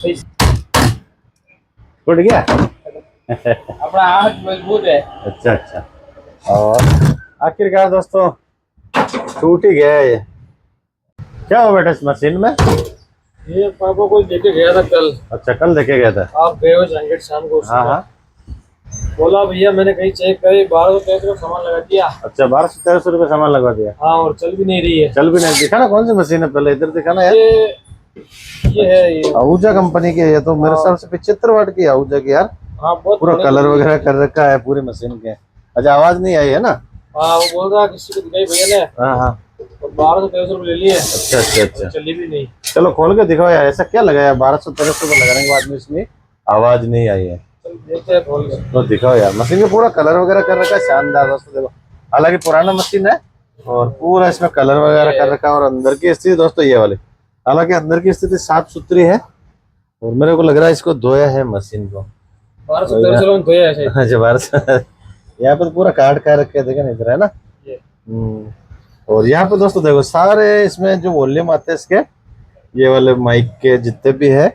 टूट गया। अपना हाथ मजबूत है। अच्छा अच्छा। और आखिरकार दोस्तों टूट ही गया ये। क्या हो बेटा इस मशीन में? ये पापा को लेके गया था कल। अच्छा कल देखे गया था। आप गए हो जहांगीर शाम को। हाँ हाँ। बोला भैया मैंने कहीं चेक करी 1200 का सामान लगा दिया। अच्छा 1200-1300 रुपये सामान लगवा दिया। हाँ और चल भी नहीं रही है। चल भी नहीं। दिखाना कौन सी मशीन है, पहले इधर दिखाना यार। ये है ये आहूजा कंपनी की है ये तो। मेरे हिसाब से 75 वाट की आहूजा की यार। हाँ बहुत पूरा कलर वगैरह कर रखा है पूरी मशीन के। अच्छा आवाज नहीं आई है ना? हाँ वो बोल रहा किसी को दिखाई भैया ने। हाँ हाँ। तो 1200-1300 रुपये ले लिए। अच्छा अच्छा अच्छा। चली भी नहीं। चलो खोल के दिखाओ यार, ऐसा क्या लगाया 1200-1300 रुपये लगाने के बाद में इसमें आवाज नहीं आई है? चल देखते हैं खोल के। तो दिखाओ यार, मशीन में पूरा कलर वगैरह कर रखा है, शानदार दोस्तों। देखो हालांकि पुराना मशीन है और पूरा इसमें कलर वगैरह कर रखा है। और अंदर की स्थिति दोस्तों ये वाली, हालांकि अंदर की स्थिति साफ सुथरी है। और मेरे को लग रहा है इसको धोया है मशीन को। 1200-1300 रुपये धोया है शायद। अच्छा 1200। यहाँ पे तो पूरा काट कर रखे देखे ना इधर, है ना? और यहाँ पे दोस्तों देखो सारे इसमें जो वॉल्यूम आते हैं इसके, ये वाले माइक के जितने भी है।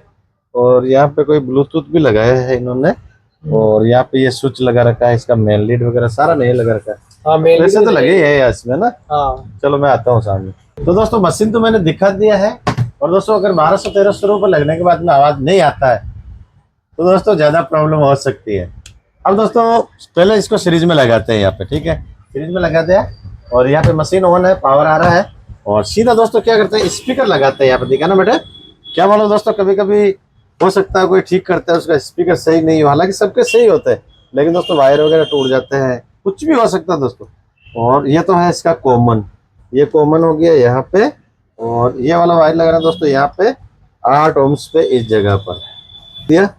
और यहाँ पे कोई ब्लूटूथ भी लगाया है इन्होंने। और यहाँ पे ये स्विच लगा रखा है, इसका मेन लीड वगैरह सारा नहीं लगा रखा है। हाँ वैसे तो लगे ही है इसमें ना। हाँ चलो मैं आता हूँ सामने। तो दोस्तों मशीन तो मैंने दिखा दिया है। और दोस्तों अगर 1200-1300 रुपये लगने के बाद में आवाज नहीं आता है तो दोस्तों ज्यादा प्रॉब्लम हो सकती है। अब दोस्तों पहले इसको सीरीज में लगाते हैं यहाँ पे, ठीक है? सीरीज में लगाते हैं और यहाँ पे मशीन ऑन है, पावर आ रहा है। और सीधा दोस्तों क्या करते हैं, स्पीकर लगाते हैं यहाँ पे। देखा ना बेटे, क्या मालूम दोस्तों कभी कभी हो सकता है कोई ठीक करता है उसका स्पीकर सही नहीं हो। हालांकि सबके सही होते हैं लेकिन दोस्तों वायर वगैरह टूट जाते हैं, कुछ भी हो सकता है दोस्तों। और ये तो है इसका कॉमन, ये कॉमन हो गया यहाँ पे। और ये वाला वायर लगाना दोस्तों यहाँ पे 8 ohms पे इस जगह पर दिया।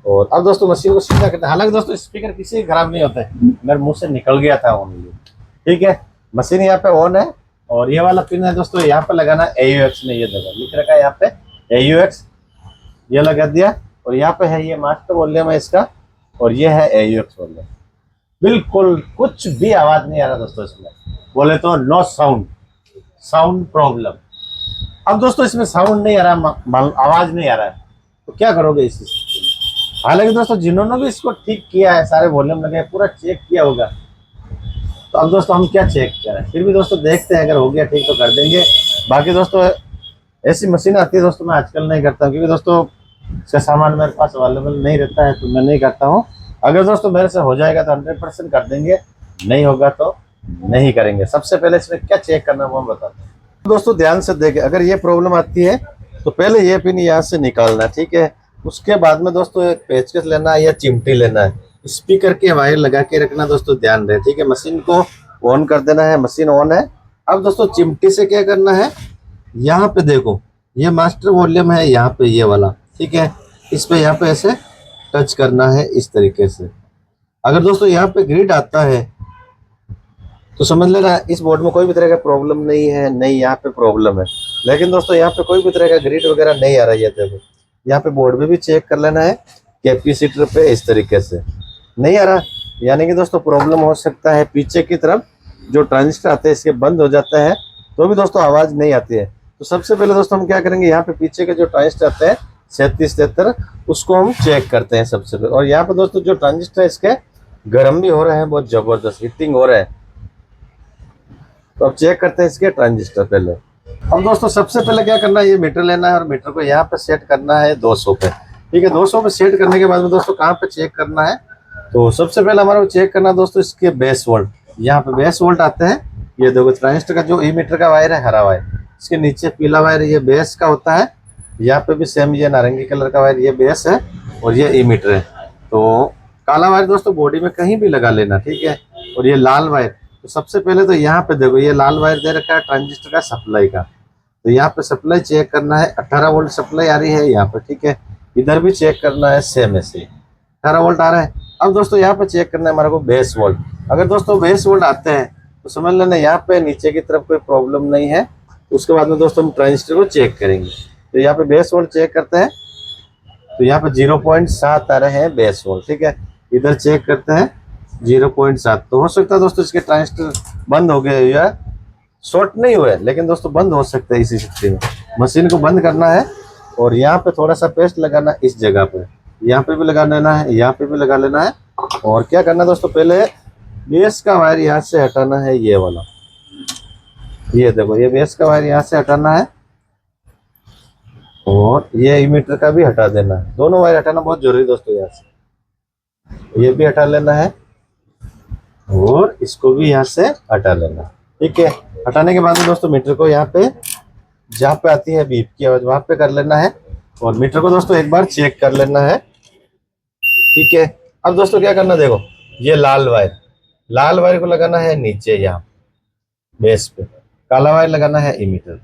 और अब दोस्तों मशीन को सीधा करते हैं। हालांकि दोस्तों स्पीकर किसी के खराब नहीं होते, मेरे मुंह से निकल गया था ओनली, ठीक है? मशीन यहाँ पे ऑन है। और ये वाला पिन है दोस्तों यहाँ पे लगाना AUX में, ये देखो लिख रखा है यहाँ पे AUX, ये लगा दिया। और यहाँ पे है ये मास्टर वॉल्यूम है इसका, और ये है AUX वॉल्यूम। बिल्कुल कुछ भी आवाज नहीं आ रहा दोस्तों इसमें, बोले तो नो साउंड, साउंड प्रॉब्लम। अब दोस्तों इसमें साउंड नहीं आ रहा, आवाज नहीं आ रहा है, तो क्या करोगे इस स्थिति में? हालांकि दोस्तों जिन्होंने भी इसको ठीक किया है, सारे वॉल्यूम लगे, पूरा चेक किया होगा। तो अब दोस्तों हम क्या चेक करें, फिर भी दोस्तों देखते हैं, अगर हो गया ठीक तो कर देंगे। बाकी दोस्तों ऐसी मशीन आती है दोस्तों मैं आजकल नहीं करता हूँ, क्योंकि दोस्तों इसका सामान मेरे पास अवेलेबल नहीं रहता है, तो मैं नहीं करता हूँ। अगर दोस्तों मेरे से हो जाएगा तो 100% कर देंगे, नहीं होगा तो नहीं करेंगे। सबसे पहले इसमें क्या चेक करना वो हम बताते हैं दोस्तों। ध्यान से देखें, अगर ये प्रॉब्लम आती है तो पहले ये पिन यहाँ से निकालना है, ठीक है? उसके बाद में दोस्तों एक पेचकस लेना है या चिमटी लेना है, स्पीकर के वायर लगा के रखना दोस्तों, ध्यान रहे, ठीक है? मशीन को ऑन कर देना है, मशीन ऑन है। अब दोस्तों चिमटी से क्या करना है, यहाँ पे देखो ये मास्टर वॉल्यूम है यहाँ पे ये वाला, ठीक है? इस पे यहाँ पे ऐसे टच करना है इस तरीके से। अगर दोस्तों यहाँ पे ग्रिड आता है तो समझ लेना इस बोर्ड में कोई भी तरह का प्रॉब्लम नहीं है, नहीं यहाँ पे प्रॉब्लम है। लेकिन दोस्तों यहाँ पे कोई भी तरह का ग्रिड वगैरह नहीं आ रहा है, देखो यहाँ पे बोर्ड में भी चेक कर लेना है, कैपेसिटर पे इस तरीके से नहीं आ रहा, यानी कि दोस्तों प्रॉब्लम हो सकता है पीछे की तरफ जो ट्रांजिस्टर आते हैं इसके बंद हो जाता है, तो भी दोस्तों आवाज नहीं आती है। तो सबसे पहले दोस्तों हम क्या करेंगे, यहाँ पे पीछे के जो ट्रांजिस्टर आते हैं 37-73 उसको हम चेक करते हैं सबसे पहले। और यहाँ पे दोस्तों जो ट्रांजिस्टर है इसके गर्म भी हो रहे हैं, बहुत जबरदस्त हीटिंग हो रहा है, तो अब चेक करते हैं इसके ट्रांजिस्टर पहले। अब दोस्तों सबसे पहले क्या करना है, ये मीटर लेना है और मीटर को यहाँ पे सेट करना है 200 पे, ठीक है? 200 पे सेट करने के बाद में दोस्तों कहाँ पे चेक करना है, तो सबसे पहले हमारे को चेक करना है दोस्तों इसके बेस वोल्ट। यहाँ पे बेस वोल्ट आते हैं, ये देखो ट्रांजिस्टर का जो ई मीटर का वायर है हरा वायर, इसके नीचे पीला वायर ये बेस का होता है, यहाँ पे भी सेम ये नारंगी कलर का वायर ये बेस है और ये ई मीटर है। तो काला वायर दोस्तों बॉडी में कहीं भी लगा लेना, ठीक है? और ये लाल वायर, तो सबसे पहले तो यहाँ पे देखो ये लाल वायर दे रखा है ट्रांजिस्टर का सप्लाई का, तो यहाँ पे सप्लाई चेक करना है, 18 वोल्ट सप्लाई आ रही है यहाँ पे, ठीक है? इधर भी चेक करना है सेम ऐसे 18 वोल्ट आ रहा है। अब दोस्तों यहाँ पे चेक करना है हमारे को बेस वोल्ट। अगर दोस्तों बेस वोल्ट आते हैं तो समझ लेना यहाँ पे नीचे की तरफ कोई प्रॉब्लम नहीं है। उसके बाद में दोस्तों हम ट्रांजिस्टर को चेक करेंगे, तो यहाँ पे बेस वोल्ट चेक करते हैं, तो यहाँ पे 0.7 आ रहे हैं बेस वोल्ट, ठीक है? इधर चेक करते हैं 0.7, तो हो सकता है दोस्तों इसके ट्रांजिस्टर बंद हो गए या शॉर्ट नहीं हुए, लेकिन दोस्तों बंद हो सकता है इसी स्थिति में। मशीन को बंद करना है और यहाँ पे थोड़ा सा पेस्ट लगाना इस जगह पे, यहाँ पे भी लगा लेना है, यहाँ पे भी लगा लेना है। और क्या करना है दोस्तों, पहले बेस का वायर यहाँ से हटाना है, ये वाला, ये देखो ये बेस का वायर यहाँ से हटाना है और ये इमीटर का भी हटा देना है। दोनों वायर हटाना बहुत जरूरी दोस्तों, यहाँ से ये भी हटा लेना है और इसको भी यहाँ से हटा लेना है। ठीक है, हटाने के बाद में दोस्तों मीटर को यहाँ पे जहाँ पे आती है बीप की आवाज वहां पे कर लेना है और मीटर को दोस्तों एक बार चेक कर लेना है। ठीक है, अब दोस्तों क्या करना, देखो ये लाल वायर को लगाना है नीचे यहाँ बेस पे, काला वायर लगाना है इमीटर।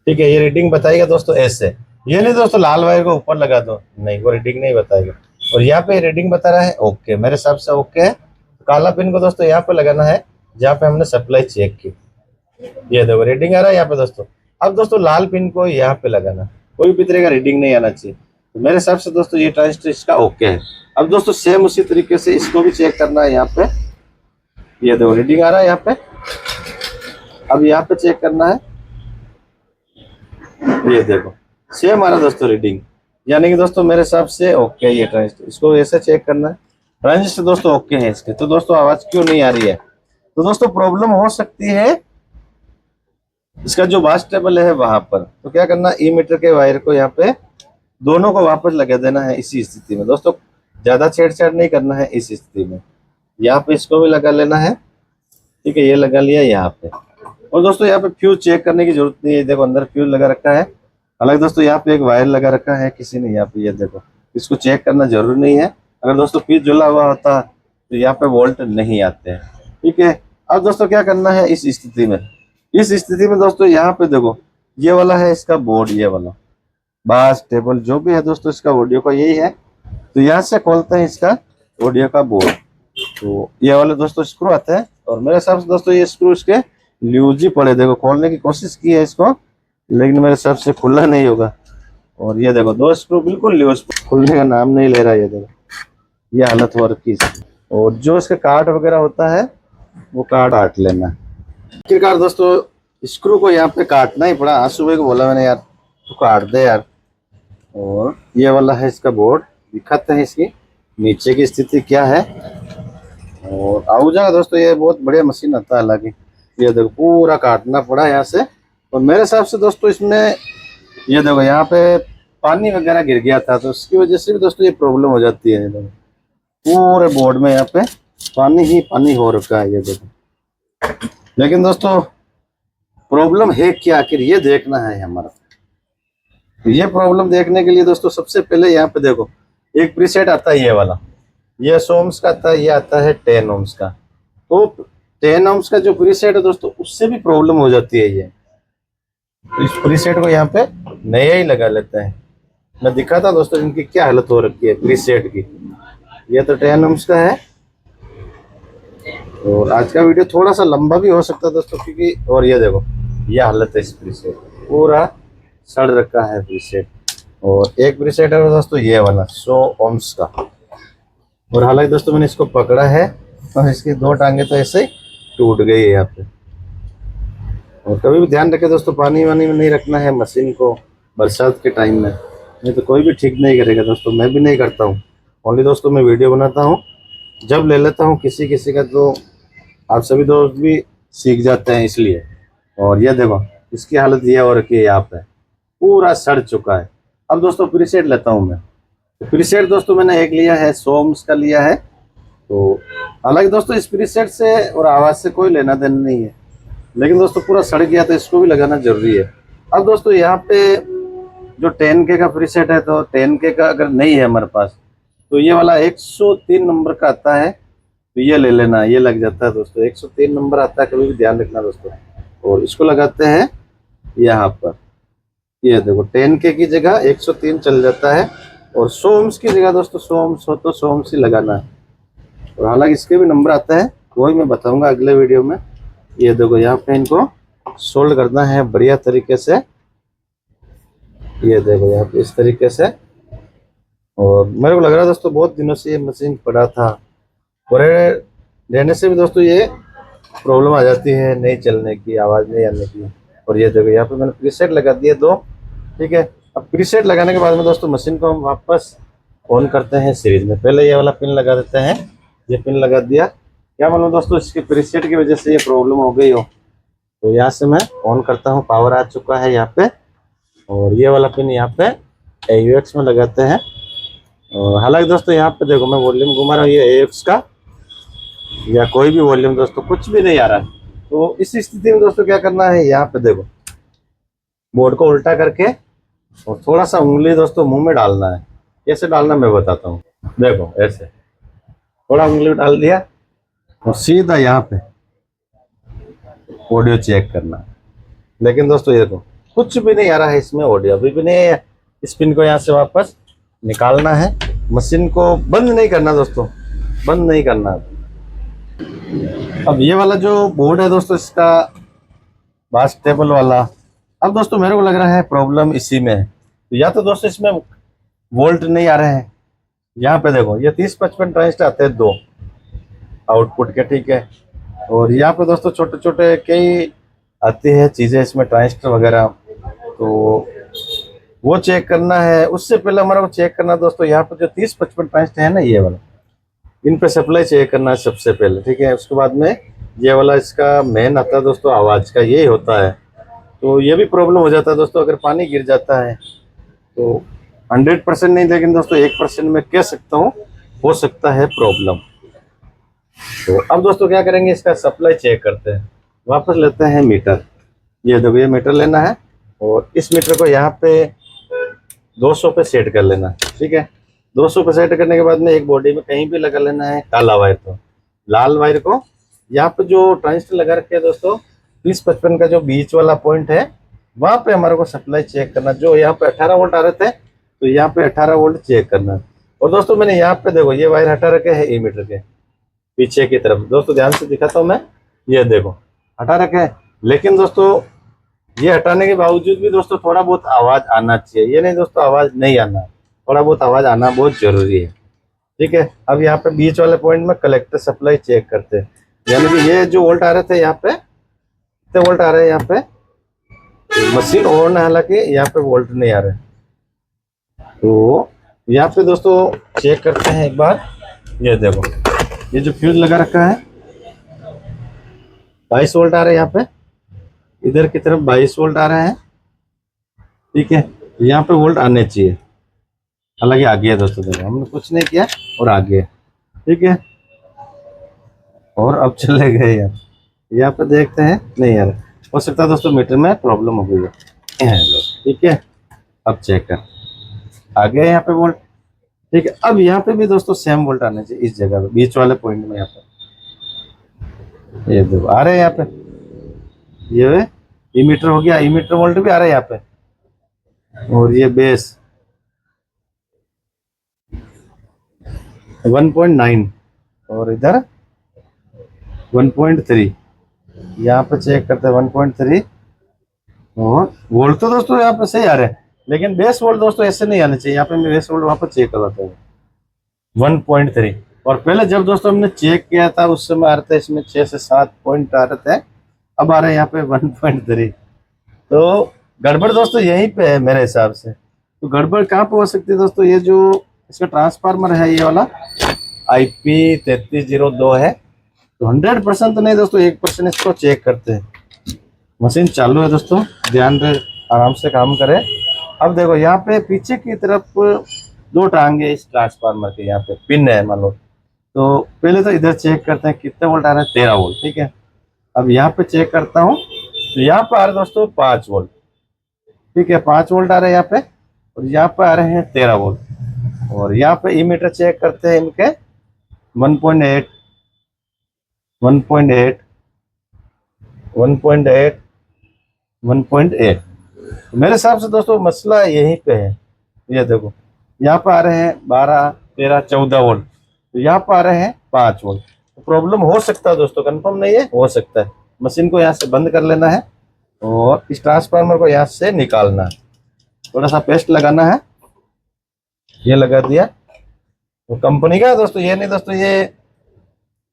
ठीक है, ये रीडिंग बताएगा दोस्तों ऐसे, ये नहीं दोस्तों लाल वायर को ऊपर लगा दो, नहीं वो रीडिंग नहीं बताएगा। और यहाँ पे रीडिंग बता रहा है ओके, मेरे हिसाब से ओके है। काला पिन को दोस्तों यहाँ पे लगाना है जहाँ पे हमने सप्लाई चेक की, ये देखो रीडिंग आ रहा है यहाँ पे दोस्तों। अब दोस्तों लाल पिन को यहाँ पे लगाना, कोई भी तरह का रीडिंग नहीं आना चाहिए। तो मेरे हिसाब से दोस्तों ये ट्रांजिस्टर इसका ओके है। अब दोस्तों सेम उसी तरीके से इसको भी चेक करना है, यहाँ पे ये देखो रीडिंग आ रहा है यहाँ पे। अब यहाँ पे चेक करना है, ये देखो सेम आ रहा है दोस्तों रीडिंग, यानी कि दोस्तों मेरे हिसाब से ओके है ये ट्रांजिस्टर। इसको ऐसे चेक करना है, ट्रांजिस्टर दोस्तों ओके है इसके। तो दोस्तों आवाज क्यों नहीं आ रही है, तो दोस्तों प्रॉब्लम हो सकती है इसका जो बास टेबल है वहां पर। तो क्या करना, ई मीटर के वायर को यहाँ पे दोनों को वापस लगा देना है इसी स्थिति में दोस्तों, ज्यादा छेड़छाड़ नहीं करना है इस स्थिति में। यहाँ पे इसको भी लगा लेना है। ठीक है, ये लगा लिया यहाँ पे। और दोस्तों यहाँ पे फ्यूज चेक करने की जरूरत नहीं है, देखो अंदर फ्यूज लगा रखा है। हालांकि दोस्तों यहाँ पे एक वायर लगा रखा है किसी ने यहाँ पे, ये देखो इसको चेक करना जरूरी नहीं है। अगर दोस्तों फ्यूज जुला हुआ होता तो यहाँ पे वोल्ट नहीं आते हैं। ठीक है, अब दोस्तों क्या करना है इस स्थिति में, इस स्थिति में दोस्तों यहाँ पे देखो ये वाला है इसका बोर्ड, ये वाला बास टेबल जो भी है दोस्तों इसका ऑडियो का यही है। तो यहाँ से खोलते हैं इसका ऑडियो का बोर्ड, तो ये वाले दोस्तों स्क्रू आते हैं। और मेरे हिसाब से दोस्तों ये स्क्रू इसके लूज ही पड़े, देखो खोलने की कोशिश की है इसको लेकिन मेरे हिसाब से खुला नहीं होगा। और ये देखो दो स्क्रू बिल्कुल लूज, खुलने का नाम नहीं ले रहा, ये देखो ये हालत हो रखी है। और जो इसका कार्ड वगैरह होता है वो कार्ड काट लेना। आखिरकार दोस्तों स्क्रू को यहाँ पे काटना ही पड़ा, आज सुबह को बोला मैंने यार तो काट दे यार। और ये वाला है इसका बोर्ड, दिखाते हैं इसकी नीचे की स्थिति क्या है। और आउजा दोस्तों ये बहुत बढ़िया मशीन आता है, हालांकि ये देखो पूरा काटना पड़ा यहाँ से। और मेरे हिसाब से दोस्तों इसमें ये देखो यहाँ पे पानी वगैरह गिर गया था तो उसकी वजह से भी दोस्तों ये प्रॉब्लम हो जाती है। देखो पूरे बोर्ड में यहाँ पे पानी ही पानी हो रखा है, ये देखो। लेकिन दोस्तों प्रॉब्लम है क्या, आखिर ये देखना है हमारा। तो ये प्रॉब्लम देखने के लिए दोस्तों सबसे पहले यहाँ पे देखो एक प्रीसेट आता है, ये वाला ये 100 ohms का आता है, ये आता है 10 ohms का। तो 10 ohms का जो प्रीसेट है दोस्तों उससे भी प्रॉब्लम हो जाती है ये। तो इस प्रीसेट को यहाँ पे नया ही लगा लेते हैं। मैं दिखाता दोस्तों इनकी क्या हालत हो रखी है प्रीसेट की। ये तो 10 ohms का है और आज का वीडियो थोड़ा सा लंबा भी हो सकता है दोस्तों क्योंकि, और ये देखो ये हालत है इस प्रीसेट, पूरा सड़ रखा है प्रीसेट। और एक प्रीसेट है दोस्तों ये वाला 100 ohms का। और हालांकि दोस्तों मैंने इसको पकड़ा है और इसकी दो टांगे तो ऐसे ही टूट गई है यहाँ पे। और कभी भी ध्यान रखें दोस्तों पानी वानी में नहीं रखना है मशीन को बरसात के टाइम में, नहीं तो कोई भी ठीक नहीं करेगा दोस्तों। मैं भी नहीं करता हूँ, ओनली दोस्तों मैं वीडियो बनाता हूँ, जब ले लेता हूँ किसी किसी का तो आप सभी दोस्त भी सीख जाते हैं इसलिए। और ये देखो इसकी हालत ये हो रखी है, यहाँ पे पूरा सड़ चुका है। अब दोस्तों प्रीसेट लेता हूँ मैं, तो प्रीसेट दोस्तों मैंने एक लिया है 100 ohms का लिया है। तो हालांकि दोस्तों इस प्रीसेट से और आवाज़ से कोई लेना देना नहीं है, लेकिन दोस्तों पूरा सड़ गया तो इसको भी लगाना जरूरी है। अब दोस्तों यहाँ पे जो 10K का प्रीसेट है तो 10K का अगर नहीं है हमारे पास तो ये वाला 103 नंबर का आता है, तो ये ले लेना, ये लग जाता है दोस्तों। 103 नंबर आता है, कभी भी ध्यान रखना दोस्तों। और इसको लगाते हैं यहाँ पर, ये देखो 10K की जगह 103 चल जाता है। और 100 ohms की जगह दोस्तों 100 ohms हो तो 100 ohms ही लगाना है। और हालांकि इसके भी नंबर आता है, वही मैं बताऊंगा अगले वीडियो में। ये देखो यहाँ पे इनको सोल्ड करना है बढ़िया तरीके से, ये देखो यहाँ पे इस तरीके से। और मेरे को लग रहा है दोस्तों बहुत दिनों से ये मशीन पड़ा था, पूरे रहने से भी दोस्तों ये प्रॉब्लम आ जाती है नहीं चलने की, आवाज़ नहीं आने की। और ये देखो यहाँ पे मैंने प्रीसेट लगा दिए दो, ठीक है। अब प्रीसेट लगाने के बाद में दोस्तों मशीन को हम वापस ऑन करते हैं सीरीज में। पहले ये वाला पिन लगा देते हैं, ये पिन लगा दिया। क्या मालूम दोस्तों इसके प्रीसेट की वजह से ये प्रॉब्लम हो गई हो, तो यहाँ से मैं ऑन करता हूँ। पावर आ चुका है यहाँ पे, और ये वाला पिन यहाँ पे AUX में लगाते हैं। और हालांकि दोस्तों यहाँ पे देखो मैं वॉल्यूम घुमा रहा हूँ, ये AUX का या कोई भी वॉल्यूम दोस्तों कुछ भी नहीं आ रहा है। तो इस स्थिति में दोस्तों क्या करना है, यहाँ पे देखो बोर्ड को उल्टा करके और थोड़ा सा उंगली दोस्तों मुंह में डालना है। कैसे डालना मैं बताता हूँ। देखो ऐसे थोड़ा उंगली डाल दिया और सीधा यहाँ पे ऑडियो चेक करना है। लेकिन दोस्तों ये देखो कुछ भी नहीं आ रहा है इसमें, ऑडियो अभी भी नहीं है। इस पिन को यहाँ से वापस निकालना है, मशीन को बंद नहीं करना दोस्तों, बंद नहीं करना। अब ये वाला जो बोर्ड है दोस्तों इसका बास टेबल वाला, अब दोस्तों मेरे को लग रहा है प्रॉब्लम इसी में है। तो या तो दोस्तों इसमें वोल्ट नहीं आ रहे हैं। यहाँ पे देखो ये 30-55 ट्रांजिस्टर आते हैं 2 आउटपुट के, ठीक है। और यहाँ पे दोस्तों छोटे छोटे कई आती है चीज़ें इसमें ट्रांजिस्टर वगैरह, तो वो चेक करना है। उससे पहले हमारा को चेक करना दोस्तों यहाँ पे जो 30-55 ट्रांजिस्टर है ना, ये वाला इन पे सप्लाई चेक करना है सबसे पहले, ठीक है। उसके बाद में ये वाला इसका मेन आता है दोस्तों आवाज़ का, यही होता है। तो ये भी प्रॉब्लम हो जाता है दोस्तों, अगर पानी गिर जाता है तो 100% नहीं, लेकिन दोस्तों 1% में कह सकता हूँ हो सकता है प्रॉब्लम। तो अब दोस्तों क्या करेंगे, इसका सप्लाई चेक करते हैं। वापस लेते हैं मीटर, ये देखो ये मीटर लेना है और इस मीटर को यहाँ पे 200 पे सेट कर लेना है, ठीक है। 200 पे सेट करने के बाद में एक बॉडी में कहीं भी लगा लेना है काला वायर को। लाल वायर को यहाँ पे जो ट्रांजिस्टर लगा रखे हैं दोस्तों 30-55 का जो बीच वाला पॉइंट है, वहां पे हमारे को सप्लाई चेक करना। जो यहाँ पे 18 वोल्ट आ रहे थे तो यहाँ पे 18 वोल्ट चेक करना। और दोस्तों मैंने यहाँ पे देखो ये वायर हटा रखे हैं एमीटर के पीछे की तरफ, दोस्तों ध्यान से दिखाता हूँ मैं, ये देखो हटा रखे हैं। लेकिन दोस्तों ये हटाने के बावजूद भी दोस्तों थोड़ा बहुत आवाज आना चाहिए, ये नहीं दोस्तों आवाज नहीं आना, थोड़ा बहुत आवाज आना बहुत जरूरी है, ठीक है। अब यहाँ पे बीच वाले पॉइंट में कलेक्टर सप्लाई चेक करते हैं, यानी कि ये जो वोल्ट आ रहे थे यहाँ पे कितने वोल्ट आ रहे हैं यहाँ पे, मशीन ऑन है हालांकि यहाँ पे वोल्ट नहीं आ रहे। तो यहाँ पे दोस्तों चेक करते हैं एक बार, ये देखो ये जो फ्यूज लगा रखा है 22 वोल्ट आ रहे हैं यहाँ पे, इधर की तरफ 22 वोल्ट आ रहे हैं, ठीक है। यहाँ पे वोल्ट आने चाहिए, हालांकि आ गया दोस्तों, देखो हमने कुछ नहीं किया और आ गया, ठीक है। और अब चले गए यार, यहाँ पे देखते हैं नहीं यार, हो सकता है दोस्तों मीटर में प्रॉब्लम हो गई है, ठीक है। अब चेक कर आ गया यहाँ पे वोल्ट, ठीक है। अब यहाँ पे भी दोस्तों सेम वोल्ट आने चाहिए इस जगह पे बीच वाले पॉइंट में, यहाँ पे ये देखो आ रहे हैं यहाँ पे, ये इमीटर हो गया, इमीटर वोल्ट भी आ रहा है यहाँ पे। और ये बेस 1.9 और इधर 1.3, यहाँ पे चेक करते हैं 1.3। और वोल्ट तो दोस्तों यहाँ पे सही आ रहे हैं, लेकिन बेस वोल्ट दोस्तों ऐसे नहीं आने चाहिए। यहाँ पे मैं बेस वोल्ट वहाँ पर चेक करवाता हूँ 1.3। और पहले जब दोस्तों हमने चेक किया था उस समय आ रहे थे इसमें 6 से 7 पॉइंट आ रहे थे, अब आ रहे हैं यहाँ पे 1.3। तो गड़बड़ दोस्तों यहीं पे है मेरे हिसाब से। तो गड़बड़ कहाँ पे हो सकती है दोस्तों, ये जो इसका ट्रांसफार्मर है ये वाला IP 3302 है, तो 100% तो नहीं दोस्तों 1% इसको चेक करते हैं। मशीन चालू है दोस्तों, ध्यान रहे आराम से काम करे। अब देखो यहाँ पे पीछे की तरफ 2 टांगे इस ट्रांसफार्मर के, यहाँ पे पिन है मान लो। तो पहले तो इधर चेक करते हैं कितने वोल्ट आ रहे हैं, 13 वोल्ट, ठीक है। अब यहाँ पे चेक करता हूँ तो यहाँ पे आ रहे दोस्तों 5 वोल्ट, ठीक है, 5 वोल्ट आ रहे हैं यहाँ पे। और यहाँ पे आ रहे हैं 13 वोल्ट। और यहाँ पे इमीटर चेक करते हैं इनके 1.8 1.8 1.8 1.8। मेरे हिसाब से दोस्तों मसला यहीं पे है। ये देखो यहाँ पे आ रहे हैं 12 13 14 वोल्ट, तो यहाँ पे आ रहे हैं 5 वोल्ट। तो प्रॉब्लम हो सकता है दोस्तों, कंफर्म नहीं है, हो सकता है। मशीन को यहाँ से बंद कर लेना है और इस ट्रांसफार्मर को यहाँ से निकालना है, थोड़ा सा पेस्ट लगाना है, ये लगा दिया। तो कंपनी का है दोस्तों, ये नहीं दोस्तों ये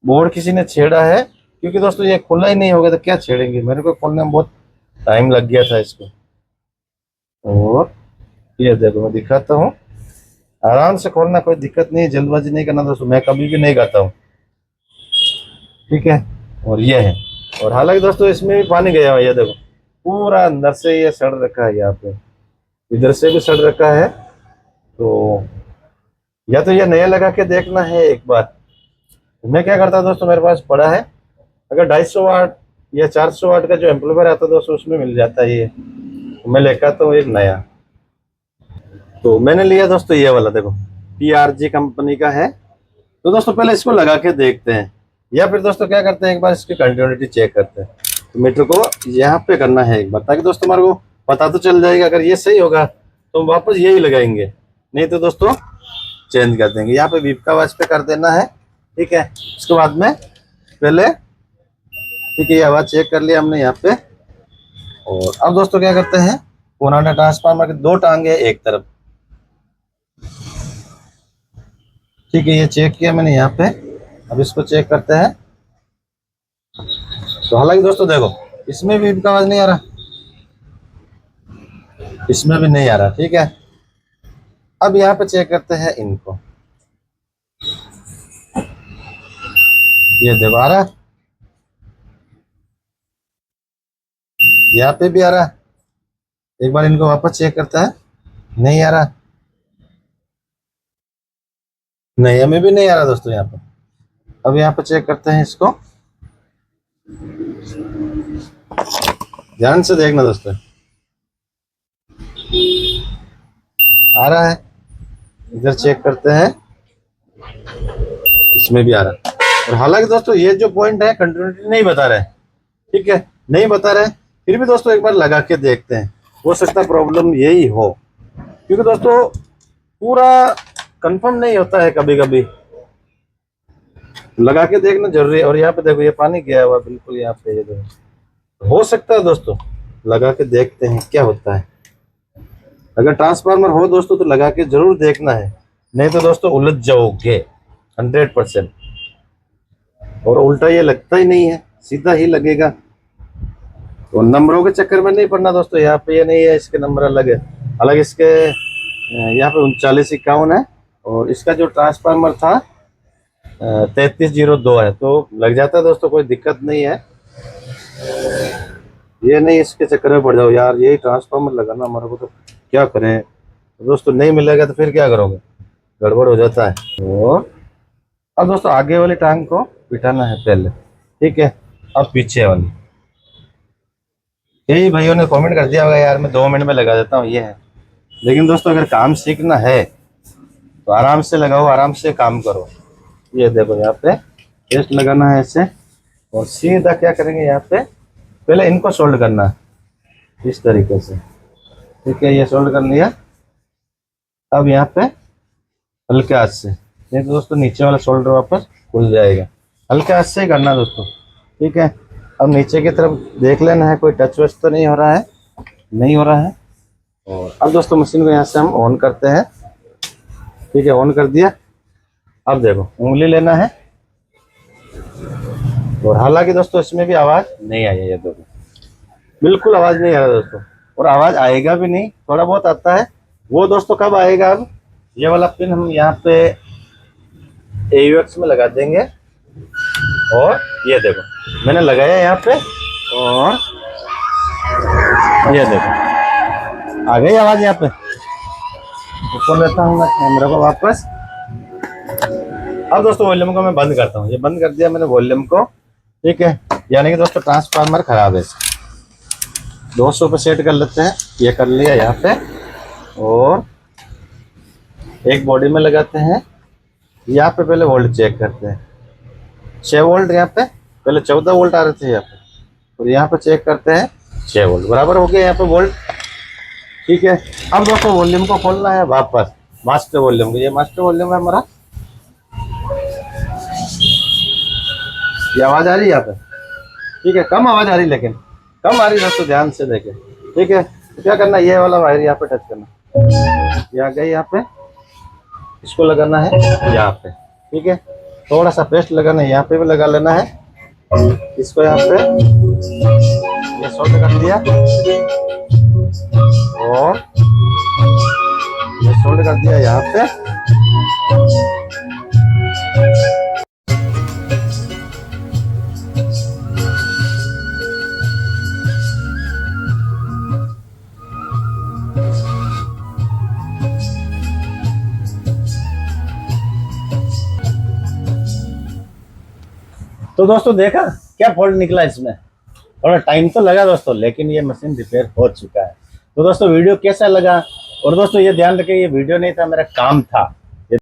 बोर्ड किसी ने छेड़ा है, क्योंकि दोस्तों ये खुला ही नहीं होगा तो क्या छेड़ेंगे, मेरे को खोलने में बहुत टाइम लग गया था इसको। और ये देखो मैं दिखाता हूँ, आराम से खोलना, कोई दिक्कत नहीं है, जल्दबाजी नहीं करना दोस्तों, मैं कभी भी नहीं करता हूँ। ठीक है, और ये है, और हालांकि दोस्तों इसमें भी पानी गया हुआ है, ये देखो पूरा अंदर से ये सड़ रखा है, यहाँ पे इधर से भी सड़ रखा है। तो या तो ये नया लगा के देखना है एक बार। मैं क्या करता हूँ दोस्तों, मेरे पास पड़ा है, अगर 250 वाट या 400 वाट का जो एम्पलीफायर आता है दोस्तों उसमें मिल जाता है ये, तो मैं लेकर आता हूँ एक नया। तो मैंने लिया दोस्तों ये वाला, देखो PRG कंपनी का है। तो दोस्तों पहले इसको लगा के देखते हैं, या फिर दोस्तों क्या करते हैं, एक बार इसकी कंटिन्यूटी चेक करते हैं। तो मीटर को यहाँ पे करना है एक बार, ताकि दोस्तों हमारे को पता तो चल जाएगा, अगर ये सही होगा तो हम वापस यही लगाएंगे, नहीं तो दोस्तों चेंज कर देंगे। यहाँ पे बीप का आवाज पे कर देना है। ठीक है, उसके बाद में पहले, ठीक है, ये आवाज चेक कर लिया हमने यहाँ पे। और अब दोस्तों क्या करते हैं, पुराना ट्रांसफार्मर के 2 टांगे एक तरफ। ठीक है, ये चेक किया मैंने यहाँ पे, अब इसको चेक करते हैं। तो हालांकि दोस्तों देखो इसमें भी बीप का आवाज नहीं आ रहा, इसमें भी नहीं आ रहा। ठीक है, अब यहाँ पे चेक करते हैं इनको, ये देखो आ रहा, यहाँ पे भी आ रहा। एक बार इनको वापस चेक करता है, नहीं आ रहा, नहीं हमें भी नहीं आ रहा दोस्तों यहाँ पे। अब यहाँ पे चेक करते हैं इसको, ध्यान से देखना दोस्तों, आ रहा है। इधर चेक करते हैं, इसमें भी आ रहा है। और हालांकि दोस्तों ये जो पॉइंट है कंटिन्यूटी नहीं बता रहे, ठीक है, नहीं बता रहे, फिर भी दोस्तों एक बार लगा के देखते हैं, हो सकता है प्रॉब्लम यही हो, क्योंकि दोस्तों पूरा कंफर्म नहीं होता है, कभी कभी लगा के देखना जरूरी है। और यहाँ पे देखो ये पानी गया हुआ बिल्कुल यहाँ पे, ये देखो, हो सकता है दोस्तों, लगा के देखते हैं क्या होता है। अगर ट्रांसफार्मर हो दोस्तों तो लगा के जरूर देखना है, नहीं तो दोस्तों उलझ जाओगे 100%। और उल्टा ये लगता ही नहीं है, सीधा ही लगेगा। तो नंबरों के चक्कर में नहीं पड़ना दोस्तों, यहाँ पे ये नहीं है इसके नंबर अलग है, अलग इसके यहाँ पे 3951 है, और इसका जो ट्रांसफार्मर था 3302 है, तो लग जाता है दोस्तों, कोई दिक्कत नहीं है। ये नहीं इसके चक्कर में पड़ जाओ यार, यही ट्रांसफार्मर लगाना हमारे को, तो क्या करें तो दोस्तों, नहीं मिलेगा तो फिर क्या करोगे, गड़बड़ हो जाता है। और अब दोस्तों आगे वाली टांग को बिठाना है पहले। ठीक है, अब पीछे वाली, यही भाइयों ने कमेंट कर दिया होगा यार मैं 2 मिनट में लगा देता हूँ, ये है। लेकिन दोस्तों अगर काम सीखना है तो आराम से लगाओ, आराम से काम करो। ये देखो यहाँ पे टेस्ट लगाना है ऐसे, और सीधा क्या करेंगे, यहाँ पे पहले इनको सोल्ड करना है इस तरीके से। ठीक है, ये सोल्ड कर लिया। अब यहाँ पे हल्के हाथ से, नहीं तो दोस्तों नीचे वाला शोल्डर वापस खुल जाएगा, हल्के हाथ से ही करना है दोस्तों। ठीक है, अब नीचे की तरफ देख लेना है, कोई टच वच तो नहीं हो रहा है, नहीं हो रहा है। और अब दोस्तों मशीन को यहाँ से हम ऑन करते हैं। ठीक है, ऑन कर दिया। अब देखो उंगली लेना है, और हालांकि दोस्तों इसमें भी आवाज नहीं आई है, ये देखो बिल्कुल आवाज नहीं आ रहा दोस्तों, और आवाज आएगा भी नहीं, थोड़ा बहुत आता है। वो दोस्तों कब आएगा, अब ये वाला पिन हम यहाँ पे AUX में लगा देंगे, और ये देखो मैंने लगाया यहाँ पे, और ये देखो आ गई आवाज। यहाँ पे ऊपर लेता हूँ मैं कैमरा को वापस। अब दोस्तों वॉल्यूम को मैं बंद करता हूँ, ये बंद कर दिया मैंने वॉल्यूम को। ठीक है, यानी कि दोस्तों ट्रांसफार्मर खराब है, 200 पे सेट कर लेते हैं। ये कर लिया यहाँ पे, और एक बॉडी में लगाते हैं। यहाँ पे पहले वोल्ट चेक करते हैं, 6 वोल्ट यहाँ पे, पहले 14 वोल्ट आ रहे थे यहाँ पे, और यहाँ पे चेक करते हैं 6 वोल्ट, बराबर हो गया यहाँ पे वोल्ट। ठीक है, अब दोस्तों वॉल्यूम को खोलना है वापस, मास्टर वॉल्यूम को, ये मास्टर वॉल्यूम है हमारा। ये आवाज आ रही है यहाँ पे, ठीक है, कम आवाज आ रही, लेकिन कम आ रही दोस्तों, ध्यान से देखें। ठीक है, तो क्या करना, ये वाला वायर यहाँ पे टच करना, ये आ गई यहाँ पे, इसको लगाना है यहाँ पे। ठीक है, थोड़ा सा पेस्ट लगाना है, यहाँ पे भी लगा लेना है, इसको यहाँ पे ये सोल्ड कर दिया। और ये सोल्ड कर दिया यहाँ पे। तो दोस्तों देखा क्या फॉल्ट निकला इसमें। थोड़ा टाइम तो लगा दोस्तों, लेकिन ये मशीन रिपेयर हो चुका है। तो दोस्तों वीडियो कैसा लगा, और दोस्तों ये ध्यान रखें ये वीडियो नहीं था, मेरा काम था।